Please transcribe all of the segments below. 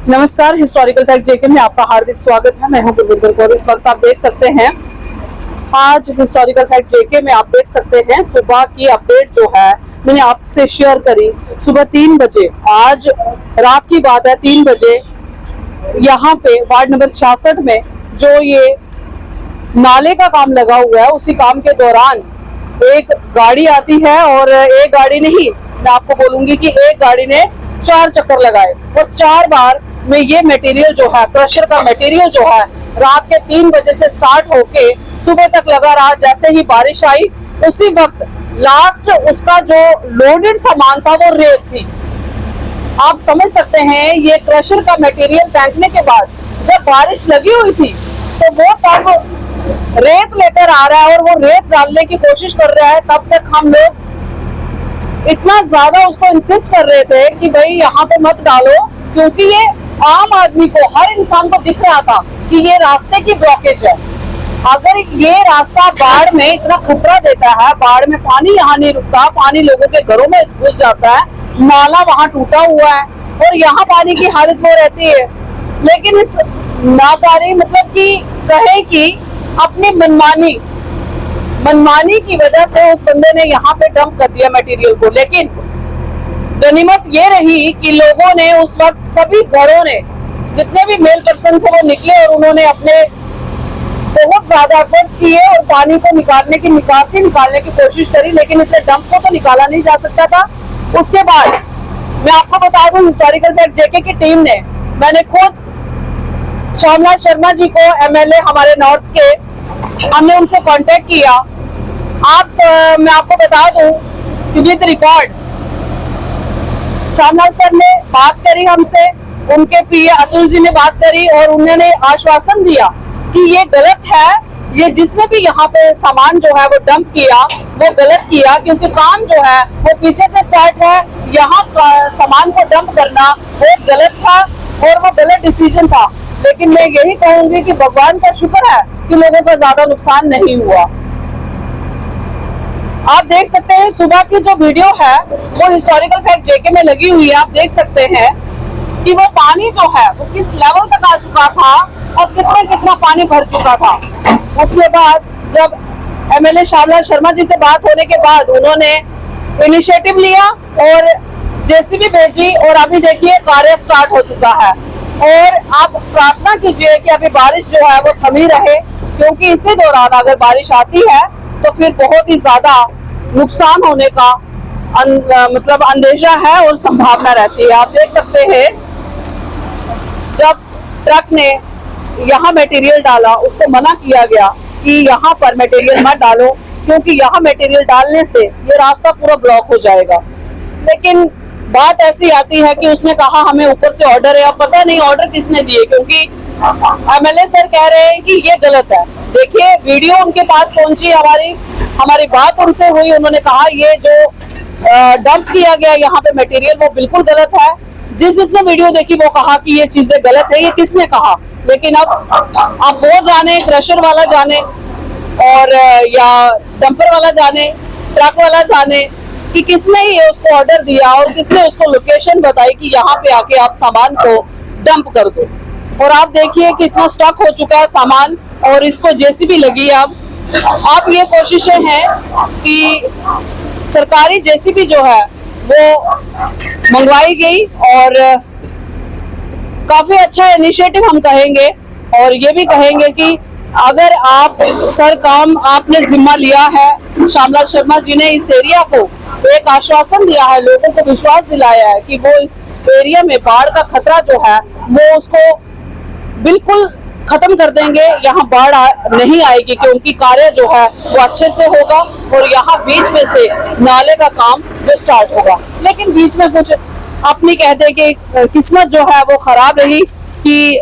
नमस्कार, historical fact जेके में आपका हार्दिक स्वागत है। मैं हूं गुरविंदर कौर। इस वक्त आप देख सकते हैं, आज हिस्टोरिकल फैक्ट जेके में आप देख सकते हैं सुबह की अपडेट जो है मैंने आपसे शेयर करी। सुबह 3 बजे, आज रात की बात है, 3 बजे यहाँ पे वार्ड नंबर 66 में जो ये नाले का काम लगा हुआ है, उसी काम के दौरान एक गाड़ी आती है और एक गाड़ी नहीं, मैं आपको बोलूंगी कि एक गाड़ी ने 4 चक्कर लगाए और 4 बार में ये मटेरियल जो है, क्रशर का मटेरियल जो है, रात के 3 बजे से स्टार्ट होके सुबह तक लगा रहा। जैसे ही बारिश आई उसी वक्त लास्ट उसका जो लोडेड सामान था वो रेत थी। आप समझ सकते हैं, ये क्रशर का मटेरियल फेंकने के बाद जब बारिश लगी हुई थी तो वो तब रेत लेकर आ रहा है और वो रेत डालने की कोशिश कर रहा है। तब तक हम लोग इतना ज्यादा उसको इंसिस्ट कर रहे थे कि भाई यहाँ पे मत डालो, क्योंकि ये आम आदमी को, हर इंसान को दिख रहा था कि ये रास्ते की ब्लॉकेज है। अगर ये रास्ता बाढ़ में इतना खतरा देता है, बाढ़ में पानी यहाँ नहीं रुकता, पानी लोगों के घरों में घुस जाता है, नाला वहां टूटा हुआ है और यहाँ पानी की हालत हो रहती है। लेकिन इस नाकारी मतलब कि कहे कि अपनी मनमानी की वजह से उस बंदे ने यहाँ पे डंप कर दिया मटेरियल को। लेकिन गनीमत ये रही कि लोगों ने उस वक्त, सभी घरों ने, जितने भी मेल पर्सन थे वो निकले और उन्होंने अपने बहुत ज्यादा एफर्ट्स किए और पानी को निकालने की, निकासी निकालने की कोशिश करी। लेकिन इतने डंप को तो निकाला नहीं जा सकता था। उसके बाद मैं आपको बता दूं, हिस्टोरिकल फैक्ट जेके की टीम ने, मैंने खुद श्यामलाल शर्मा जी को, एमएलए हमारे नॉर्थ के, हमने उनसे कांटेक्ट किया। मैं आपको बता दूं कि विद रिकॉर्ड श्यामलाल सर ने बात करी हमसे, उनके पीए अतुल जी ने बात करी और उन्होंने आश्वासन दिया कि ये गलत है, ये जिसने भी यहाँ पे सामान जो है वो डंप किया वो गलत किया, क्योंकि काम जो है वो पीछे से स्टार्ट है। यहाँ सामान को डंप करना वो गलत था और वो गलत डिसीजन था। लेकिन मैं यही कहूंगी कि भगवान का शुक्र है कि लोगों का ज्यादा नुकसान नहीं हुआ। आप देख सकते हैं सुबह की जो वीडियो है वो हिस्टोरिकल फैक्ट जेके में लगी हुई है। आप देख सकते हैं कि वो पानी जो है वो किस लेवल तक आ चुका था और कितना पानी भर चुका था। उसके बाद जब एमएलए श्यामलाल शर्मा जी से बात होने के बाद उन्होंने इनिशिएटिव लिया और जेसीबी भेजी और अभी देखिए कार्य स्टार्ट हो चुका है। और आप प्रार्थना कीजिए कि अभी बारिश जो है वो थमी रहे, क्योंकि इसी दौरान अगर बारिश आती है तो फिर बहुत ही ज्यादा नुकसान होने का मतलब अंदेशा है और संभावना रहती है। आप देख सकते हैं जब ट्रक ने यहाँ मटेरियल डाला, उसको मना किया गया कि यहाँ पर मटेरियल मत डालो, क्योंकि यहाँ मटेरियल डालने से ये रास्ता पूरा ब्लॉक हो जाएगा। लेकिन बात ऐसी आती है कि उसने कहा हमें ऊपर से ऑर्डर है। अब पता नहीं ऑर्डर किसने दिए, क्योंकि एमएलए सर कह रहे हैं कि ये गलत है। देखिए वीडियो उनके पास पहुंची, हमारी बात उनसे हुई, उन्होंने कहा ये जो डंप किया गया यहाँ पे मटेरियल वो बिल्कुल गलत है। जिसने वीडियो देखी वो कहा कि ये चीजें गलत है। ये किसने कहा? लेकिन अब वो जाने, क्रशर वाला जाने और या डंपर वाला जाने, ट्रक वाला जाने कि किसने ये उसको ऑर्डर दिया और किसने उसको लोकेशन बताई कि यहाँ पे आके आप सामान को डंप कर दो। और आप देखिए कि इतना स्टॉक हो चुका है सामान और इसको जेसीबी लगी है। अब ये कोशिशें हैं कि सरकारी जेसीबी जो है वो मंगवाई गई और काफी अच्छा इनिशिएटिव हम कहेंगे। और ये भी कहेंगे कि अगर आप सर काम आपने जिम्मा लिया है, श्यामलाल शर्मा जी ने इस एरिया को एक आश्वासन दिया है, लोगों को विश्वास दिलाया है कि वो इस एरिया में बाढ़ का खतरा जो है वो उसको बिल्कुल खत्म कर देंगे, यहाँ बाढ़ नहीं आएगी, क्योंकि कार्य जो है वो अच्छे से होगा और यहाँ बीच में से नाले का काम जो स्टार्ट होगा। लेकिन बीच में कुछ अपनी कहते कि किस्मत जो है वो खराब रही कि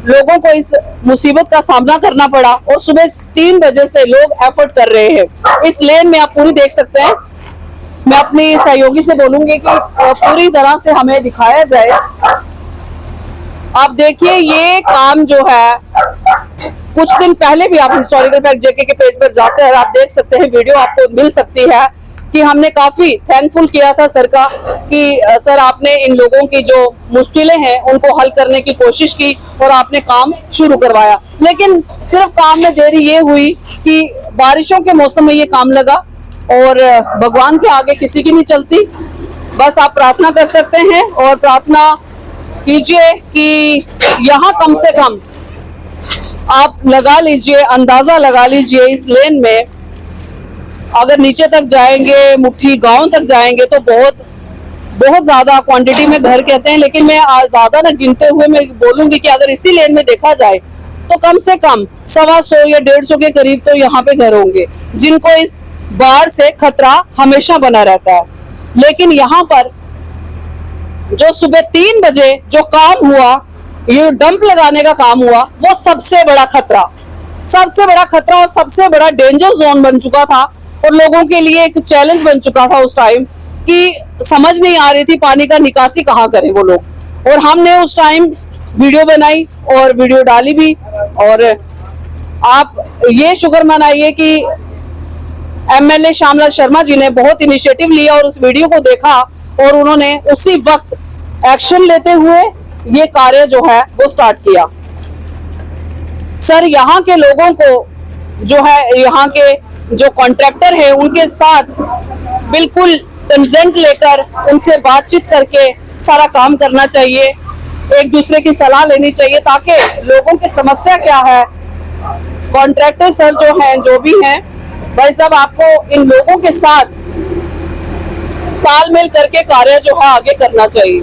लोगों को इस मुसीबत का सामना करना पड़ा और सुबह 3 बजे से लोग एफर्ट कर रहे हैं। इस लेन में आप पूरी देख सकते हैं। मैं अपनी सहयोगी से बोलूंगी कि पूरी तरह से हमें दिखाया जाए। आप देखिए ये काम जो है, कुछ दिन पहले भी आप हिस्टोरिकल फैक्ट जेके के पेज पर जाकर आप देख सकते हैं, वीडियो आपको मिल सकती है कि हमने काफी थैंकफुल किया था सर का कि सर आपने इन लोगों की जो मुश्किलें हैं उनको हल करने की कोशिश की और आपने काम शुरू करवाया। लेकिन सिर्फ काम में देरी ये हुई कि बारिशों के मौसम में ये काम लगा और भगवान के आगे किसी की नहीं चलती। बस आप प्रार्थना कर सकते हैं और प्रार्थना कीजिए कि यहाँ कम से कम आप लगा लीजिए, अंदाजा लगा लीजिए इस लेन में अगर नीचे तक जाएंगे, मुट्ठी गांव तक जाएंगे तो बहुत बहुत ज्यादा क्वांटिटी में घर कहते हैं, लेकिन मैं ज्यादा ना गिनते हुए मैं बोलूंगी कि अगर इसी लेन में देखा जाए तो कम से कम 125 या 150 के करीब तो यहाँ पे घर होंगे जिनको इस बाढ़ से खतरा हमेशा बना रहता है। लेकिन यहाँ पर जो सुबह 3 बजे जो काम हुआ, ये डंप लगाने का काम हुआ, वो सबसे बड़ा खतरा और सबसे बड़ा डेंजर जोन बन चुका था और लोगों के लिए एक चैलेंज बन चुका था उस टाइम कि समझ नहीं आ रही थी पानी का निकासी कहाँ करें वो लोग। और हमने उस टाइम वीडियो बनाई और वीडियो डाली भी। और आप ये शुक्र मनाइए कि एमएलए श्यामलाल शर्मा जी ने बहुत इनिशिएटिव लिया और उस वीडियो को देखा और उन्होंने उसी वक्त एक्शन लेते हुए ये कार्य जो है वो स्टार्ट किया। सर यहाँ के लोगों को जो है, यहाँ के जो कॉन्ट्रैक्टर है उनके साथ बिल्कुल कंसेंट लेकर उनसे बातचीत करके सारा काम करना चाहिए, एक दूसरे की सलाह लेनी चाहिए ताकि लोगों की समस्या क्या है। कॉन्ट्रैक्टर सर जो हैं, जो भी हैं, भाई साहब आपको इन लोगों के साथ तालमेल करके कार्य जो है आगे करना चाहिए।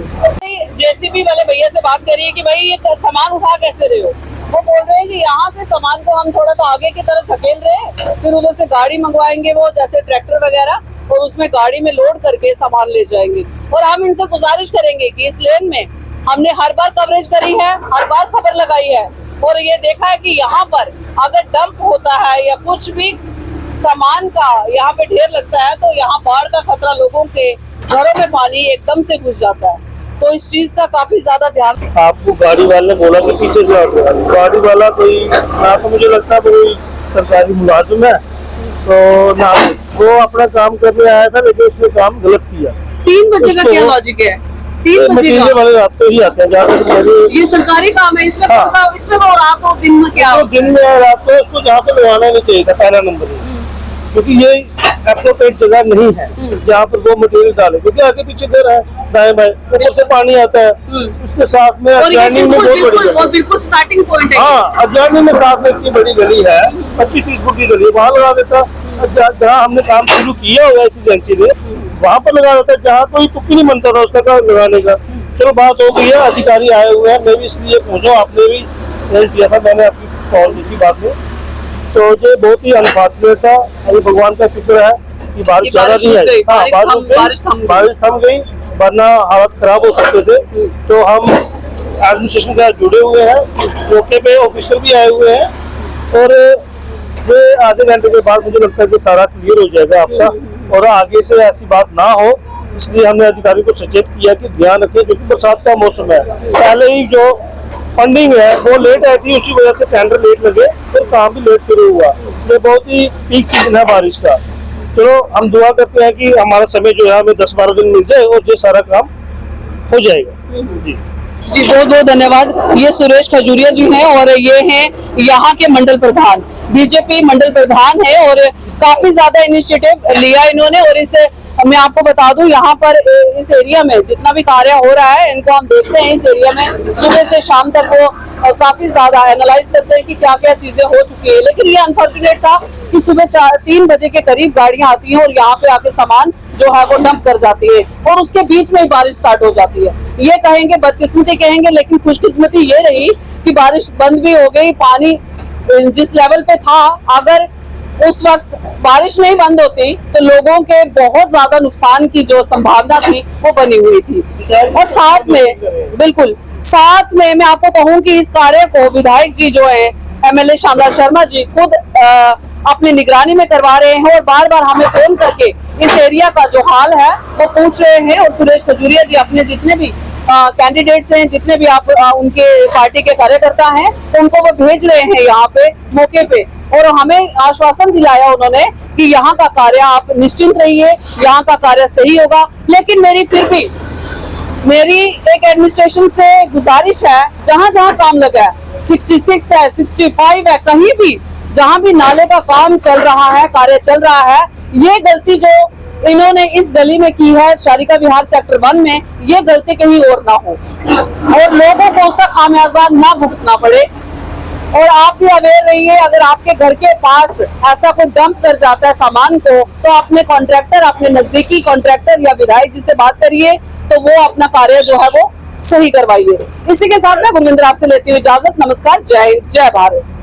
जेसीबी वाले भैया से बात करिए कि भाई ये सामान उठा कैसे रहे हो। वो बोल रहे हैं कि यहाँ से सामान को हम थोड़ा सा आगे की तरफ धकेल रहे हैं, फिर उधर से गाड़ी मंगवाएंगे वो जैसे ट्रैक्टर वगैरह, और उसमें गाड़ी में लोड करके सामान ले जाएंगे। और हम इनसे गुजारिश करेंगे कि इस लेन में हमने हर बार कवरेज करी है, हर बार खबर लगाई है और ये देखा है कि यहाँ पर अगर डंप होता है या कुछ भी सामान का यहाँ पे ढेर लगता है तो यहाँ बाढ़ का खतरा, लोगों के घरों में पानी एकदम से घुस जाता है। तो इस चीज का काफी ज्यादा ध्यान। आपको गाड़ी वाले ने बोला कि पीछे से आओ, गाड़ी वाला कोई ना तो मुझे लगता है कोई सरकारी मुलाजिम है, तो ना वो अपना काम करने आया था लेकिन उसने काम गलत किया। 3 बजे का क्या लॉजिक है? 3 बजे वाले रात को ही आते हैं, ये सरकारी काम है, इसमें हाँ। इसमें वो रात को दिन में क्या? दिन में रात को उसको जहाँ पे लगाना नहीं चाहिए था पहला नंबर, क्योंकि ये एप्रोप्रिएट जगह नहीं है जहाँ पर वो मटेरियल डाले, क्योंकि आगे पीछे घर है, दाएं बाएं ऊपर से पानी आता है, उसके साथ में अजयानी में बहुत बड़ी बिल्कुल स्टार्टिंग पॉइंट है। हाँ, अजयानी में साथ में इतनी बड़ी गली है, 25-30 फुट की गली है, वहाँ लगा देता। जहाँ हमने काम शुरू किया हुआ इस एजेंसी ने वहाँ पर लगा देता, जहाँ कोई तुक्की नहीं बनता था उसका काम लगाने का। चलो बात हो गई है, अधिकारी आए हुए हैं, मैं भी इसलिए पहुँचा, आपने भी सेंड किया था, मैंने आपकी कॉल की थी बाद में। तो ये बहुत ही अनफॉर्चुनेट था। अभी भगवान का शुक्र है कि बारिश ज्यादा नहीं आई, हाँ बारिश थम गई, वरना हालत खराब हो सकते थे। तो हम एडमिनिस्ट्रेशन के साथ जुड़े हुए हैं, मौके पे ऑफिसर भी आए हुए हैं और ये आधे घंटे के बाद मुझे लगता है कि सारा क्लियर हो जाएगा आपका और आगे से ऐसी बात ना हो, इसलिए हमने अधिकारी को सचेत किया कि ध्यान रखें, क्योंकि बरसात का मौसम है। पहले ही जो फंडिंग है वो लेट आई थी, उसी वजह से टेंडर लेट लगे और काम भी लेट शुरू हुआ। ये बहुत ही पीक सीजन है बारिश का। चलो हम दुआ करते हैं कि हमारा समय जो है हमें 10-12 दिन मिल जाए और ये सारा काम हो जाएगा। जी बहुत बहुत धन्यवाद। ये सुरेश खजूरिया जी हैं और ये हैं यहाँ के मंडल प्रधान, बीजेपी मंडल प्रधान है और काफी ज्यादा इनिशिएटिव लिया इन्होंने। और इसे मैं आपको बता दूं, यहाँ पर इस एरिया में जितना भी कार्य हो रहा है इनको हम देखते हैं, इस एरिया में सुबह से शाम तक वो काफी ज्यादा एनालाइज करते हैं कि क्या क्या चीजें हो चुकी है। लेकिन ये अनफॉर्चुनेट था कि सुबह 3 बजे के करीब गाड़ियां आती हैं और यहाँ पे आके सामान जो है वो डंप कर जाती है और उसके बीच में ही बारिश स्टार्ट हो जाती है। ये कहेंगे बदकिस्मती कहेंगे, लेकिन खुशकिस्मती ये रही कि बारिश बंद भी हो गई। पानी जिस लेवल पे था, अगर उस वक्त बारिश नहीं बंद होती तो लोगों के बहुत ज्यादा नुकसान की जो संभावना थी वो बनी हुई थी। और साथ में बिल्कुल साथ में मैं आपको कहूं कि इस कार्य को विधायक जी जो है एमएलए श्यामलाल शर्मा जी खुद अपनी निगरानी में करवा रहे हैं और बार बार हमें फोन करके इस एरिया का जो हाल है वो पूछ रहे हैं। और सुरेश खजूरिया जी अपने जितने भी कैंडिडेट्स हैं, जितने भी आप उनके पार्टी के कार्यकर्ता हैं, उनको वो भेज रहे हैं यहाँ पे मौके पे और हमें आश्वासन दिलाया उन्होंने कि यहाँ का कार्य आप निश्चिंत रहिए, यहाँ का कार्य सही होगा। लेकिन मेरी एक एडमिनिस्ट्रेशन से गुजारिश है, जहां जहां काम लगा है, 66 है, 65 है, कहीं भी जहां भी नाले का काम चल रहा है, कार्य चल रहा है, ये गलती जो इन्होंने इस गली में की है शारिका विहार सेक्टर 1 में, ये गलती कहीं और ना हो और लोगों को उसका खामियाजा ना भुगतना पड़े। और आप भी अवेयर रहिए, अगर आपके घर के पास ऐसा कोई डंप कर जाता है सामान को, तो अपने कॉन्ट्रैक्टर, अपने नजदीकी कॉन्ट्रैक्टर या विधायक जी से बात करिए, तो वो अपना कार्य जो है वो सही करवाइए। इसी के साथ मैं गुरविंदर आपसे लेती हूँ इजाजत। नमस्कार, जय हिंद, जय भारत।